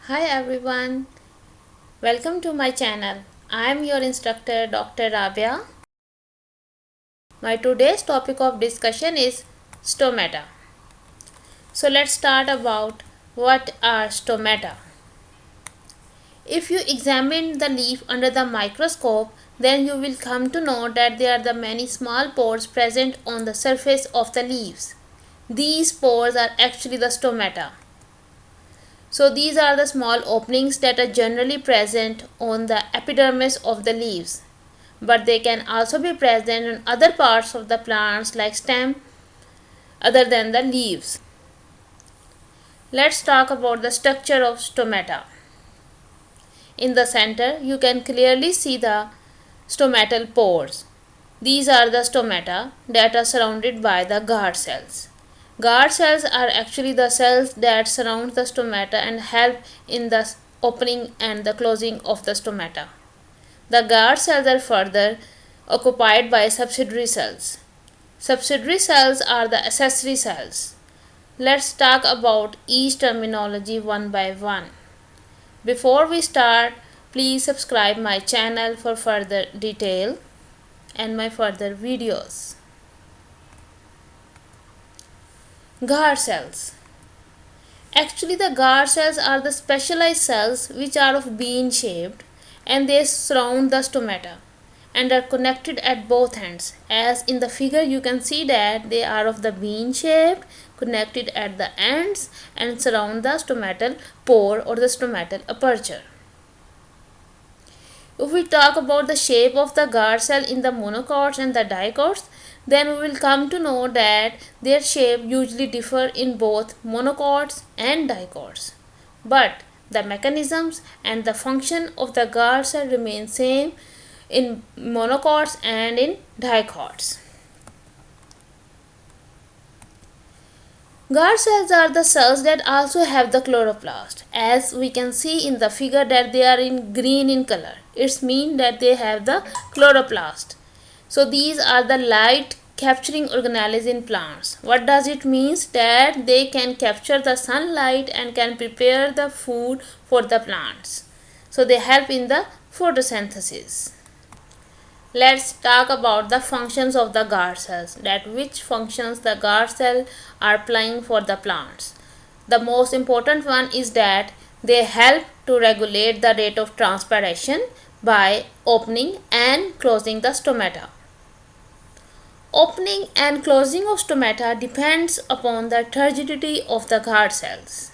Hi everyone, welcome to my channel. I am your instructor Dr. Rabia. My today's topic of discussion is stomata. So let's start about what are stomata. If you examine the leaf under the microscope, then you will come to know that there are the many small pores present on the surface of the leaves. These pores are actually the stomata. So these are the small openings that are generally present on the epidermis of the leaves, but they can also be present in other parts of the plants like stem other than the leaves. Let's talk about the structure of stomata. In the center, you can clearly see the stomatal pores. These are the stomata that are surrounded by the guard cells. Guard cells are actually the cells that surround the stomata and help in the opening and the closing of the stomata. The guard cells are further occupied by subsidiary cells. Subsidiary cells are the accessory cells. Let's talk about each terminology one by one. Before we start, please subscribe my channel for further detail and my further videos. Guard cells. Actually, the guard cells are the specialized cells which are of bean shaped and they surround the stomata and are connected at both ends. As in the figure, you can see that they are of the bean shaped, connected at the ends and surround the stomatal pore or the stomatal aperture. If we talk about the shape of the guard cell in the monocots and the dicots, then we will come to know that their shape usually differ in both monocots and dicots. But the mechanisms and the function of the guard cell remain same in monocots and in dicots. Guard cells are the cells that also have the chloroplast. As we can see in the figure that they are in green in color. It means that they have the chloroplast. So these are the light capturing organelles in plants. What does it mean? That they can capture the sunlight and can prepare the food for the plants. So they help in the photosynthesis. Let's talk about the functions of the guard cells, that which functions the guard cell are playing for the plants. The most important one is that they help to regulate the rate of transpiration by opening and closing the stomata. Opening and closing of stomata depends upon the turgidity of the guard cells.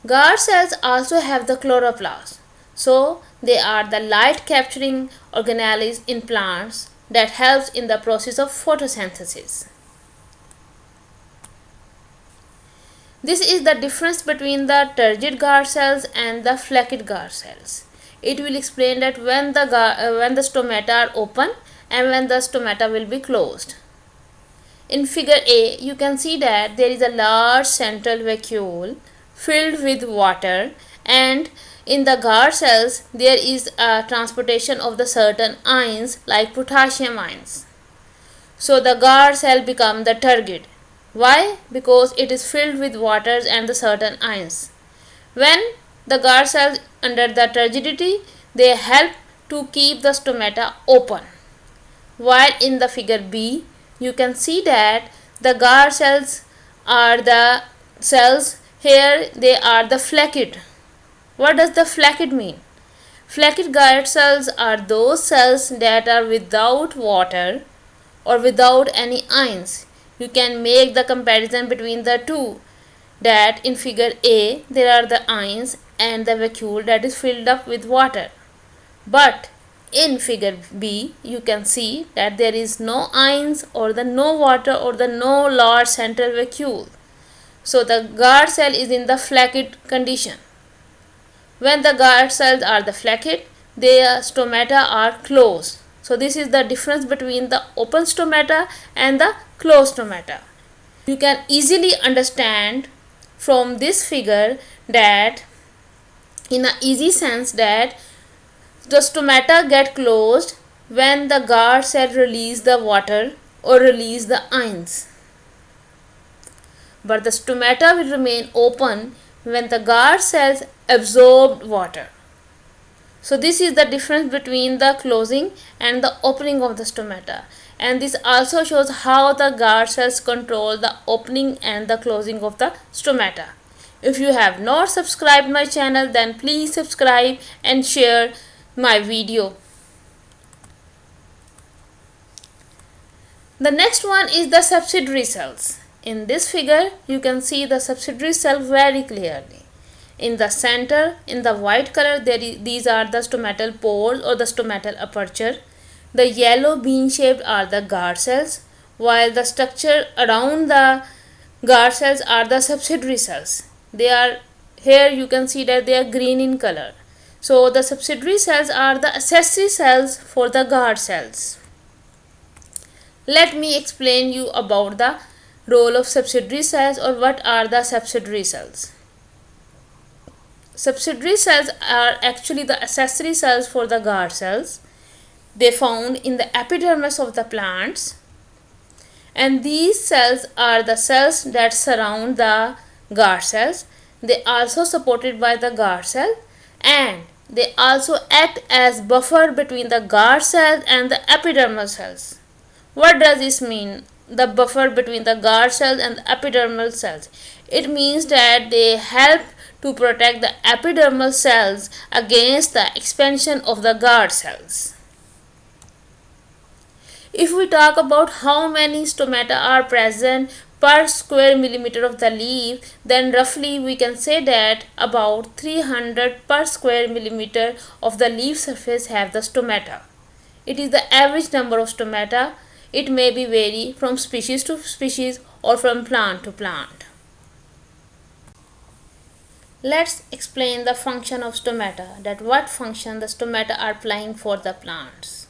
Guard cells also have the chloroplast. So they are the light capturing organelles in plants that helps in the process of photosynthesis. This is the difference between the turgid guard cells and the flaccid guard cells. It will explain that when the stomata are open and when the stomata will be closed. In figure A, you can see that there is a large central vacuole filled with water, and in the guard cells there is a transportation of the certain ions like potassium ions. So the guard cell become the turgid. Why? Because it is filled with waters and the certain ions. When the guard cells under the turgidity, they help to keep the stomata open. While in the figure B, you can see that the guard cells are the cells, here they are the flaccid. What does the flaccid mean? Flaccid guard cells are those cells that are without water or without any ions. You can make the comparison between the two, that in figure A there are the ions and the vacuole that is filled up with water. But in figure B, you can see that there is no ions or the no water or the no large central vacuole. So the guard cell is in the flaccid condition. When the guard cells are the flaccid, their stomata are closed. So this is the difference between the open stomata and the closed stomata. You can easily understand from this figure that in an easy sense that the stomata get closed when the guard cell release the water or release the ions. But the stomata will remain open when the guard cells absorbed water. So this is the difference between the closing and the opening of the stomata, and this also shows how the guard cells control the opening and the closing of the stomata. If you have not subscribed my channel, then please subscribe and share my video. The next one is the subsidiary cells. In this figure, you can see the subsidiary cell very clearly. In the center, in the white color, these are the stomatal pores or the stomatal aperture. The yellow bean shaped are the guard cells, while the structure around the guard cells are the subsidiary cells. They are here, you can see that they are green in color. So the subsidiary cells are the accessory cells for the guard cells. Let me explain you about the role of subsidiary cells, or what are the subsidiary cells. Subsidiary cells are actually the accessory cells for the guard cells. They found in the epidermis of the plants, and these cells are the cells that surround the guard cells. They also supported by the guard cell, and they also act as buffer between the guard cells and the epidermal cells. What does this mean? The buffer between the guard cells and the epidermal cells. It means that they help to protect the epidermal cells against the expansion of the guard cells. If we talk about how many stomata are present per square millimeter of the leaf, then roughly we can say that about 300 per square millimeter of the leaf surface have the stomata. It is the average number of stomata. It may be vary from species to species or from plant to plant. Let's explain the function of stomata, that what function the stomata are playing for the plants.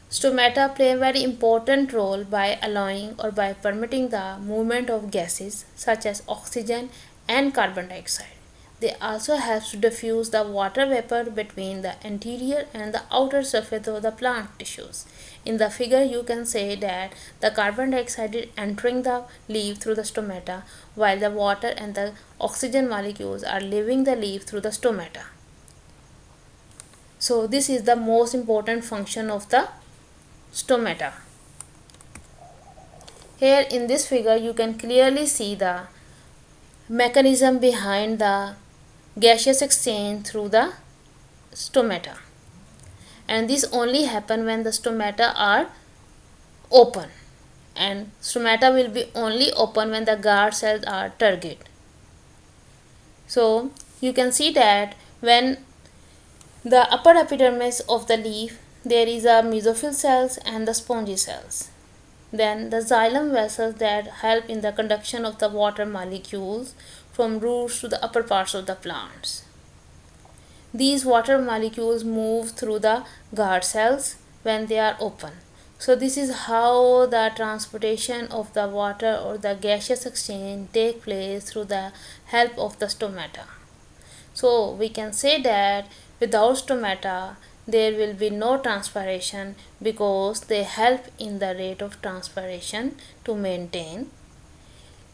Stomata play a very important role by allowing or by permitting the movement of gases such as oxygen and carbon dioxide. They also help to diffuse the water vapor between the interior and the outer surface of the plant tissues. In the figure, you can say that the carbon dioxide is entering the leaf through the stomata, while the water and the oxygen molecules are leaving the leaf through the stomata. So this is the most important function of the stomata. Here in this figure, you can clearly see the mechanism behind the gaseous exchange through the stomata, and this only happen when the stomata are open, and stomata will be only open when the guard cells are turgid. So you can see that when the upper epidermis of the leaf, there is a mesophyll cells and the spongy cells. Then the xylem vessels that help in the conduction of the water molecules from roots to the upper parts of the plants. These water molecules move through the guard cells when they are open. So this is how the transportation of the water or the gaseous exchange take place through the help of the stomata. So we can say that without stomata there will be no transpiration, because they help in the rate of transpiration to maintain.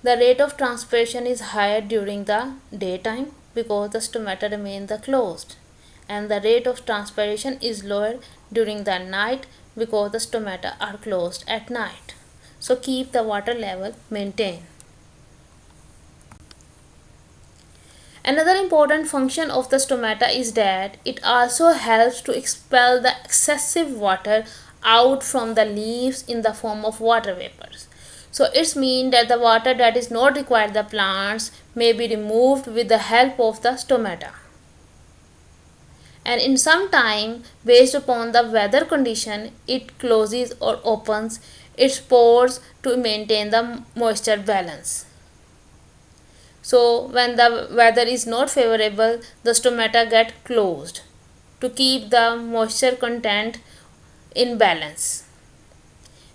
The rate of transpiration is higher during the daytime because the stomata remain closed, and the rate of transpiration is lower during the night because the stomata are closed at night. So keep the water level maintained. Another important function of the stomata is that it also helps to expel the excessive water out from the leaves in the form of water vapors. So it means that the water that is not required the plants may be removed with the help of the stomata. And in some time, based upon the weather condition, it closes or opens its pores to maintain the moisture balance. So when the weather is not favorable, the stomata get closed to keep the moisture content in balance.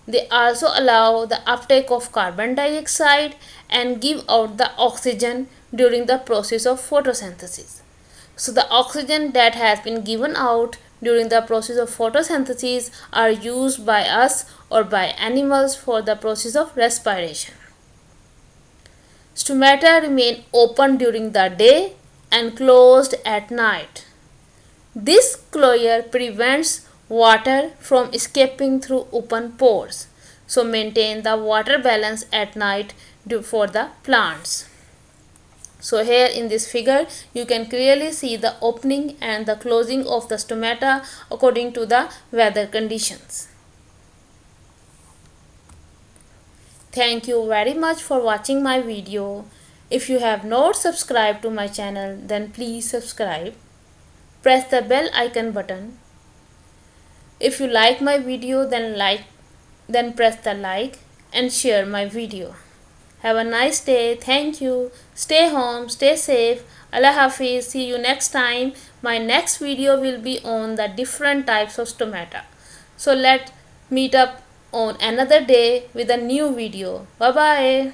They also allow the uptake of carbon dioxide and give out the oxygen during the process of photosynthesis. So the oxygen that has been given out during the process of photosynthesis are used by us or by animals for the process of respiration. Stomata remain open during the day and closed at night. This closure prevents water from escaping through open pores, so maintain the water balance at night for the plants. So here in this figure you can clearly see the opening and the closing of the stomata according to the weather conditions. Thank you very much for watching my video. If you have not subscribed to my channel, then please subscribe. Press the bell icon button. If you like my video, then press the like and share my video. Have a nice day. Thank you. Stay home, stay safe. Allah Hafiz. See you next time. My next video will be on the different types of stomata. So let's meet up on another day with a new video. Bye bye.